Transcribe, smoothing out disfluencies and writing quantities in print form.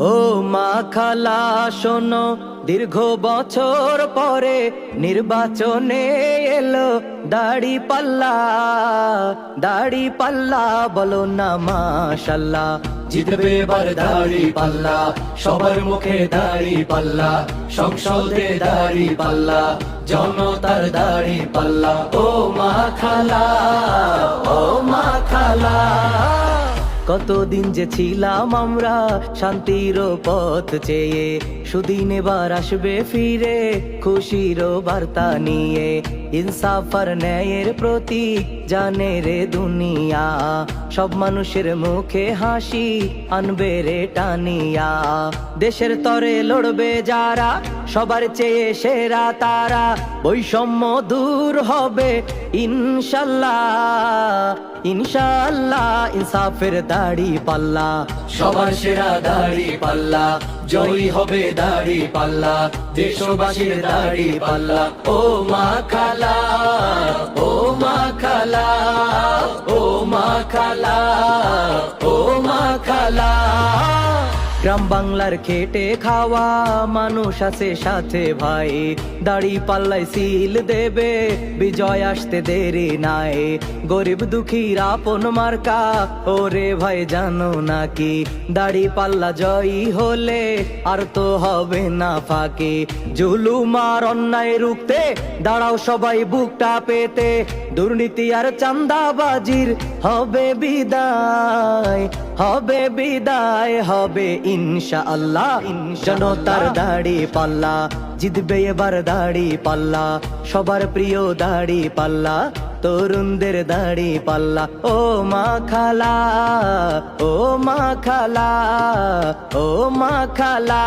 ও মা খালা শোনো, দীর্ঘ বছর পরে নির্বাচনে এলো দাড়ি পাল্লা। দাড়ি পাল্লা বলো না মাশাল্লাহ, জিতবে এবার দাড়ি পাল্লা, সবার মুখে দাড়ি পাল্লা, সংসদে দাড়ি পাল্লা, জনতার দাড়ি পাল্লা। ও মা খালা, ও মা খালা। কতদিন যে ছিলাম আমরা শান্তির পথ চেয়ে, সুদিন এবার আসবে ফিরে খুশির বার্তা নিয়ে। ইনসাফ আর ন্যায়ের প্রতীক জানে রে দুনিয়া, সব মানুষের মুখে হাসি আনবে রে টানিয়া। দেশের তরে লড়বে যারা, সবার চেয়ে সেরা তারা, বৈষম্য দূর হবে ইনশাল্লাহ। ইনশাল্লাহ ইনসাফের দাড়ি পাল্লা, সবার সেরা দাড়ি পাল্লা, জয়ী হবে দাড়ি পাল্লা, দেশবাসীর দাড়ি পাল্লা। ও মা খালা, ও মা খালা, ও মা খালা, ও মা খালা। গ্রাম বাংলার খেটে খাওয়া মানুষ আছে সাথে ভাই, দাড়ি পাল্লাই সিল দেবে বিজয় আসতে দেরি নাই। গরিব দুঃখীর আপন মার্কা ওরে ভাই জানো নাকি, দাড়ি পাল্লা জয়ী হলে আর তো হবে না ফাঁকি। জুলুম আর অন্যায় রুখতে দাঁড়াও সবাই বুকটা পেতে, দুর্নীতি আর চাঁদাবাজির হবে বিদায়, হবে বিদায়, হবে ইনশাআল্লাহ। জনতার দাড়ি পাল্লা, জিতবে এবার দাড়ি পাল্লা, সবার প্রিয় দাড়ি পাল্লা, তরুণদের দাড়ি পাল্লা। ও মা খালা, ও মা খালা, ও মা খালা।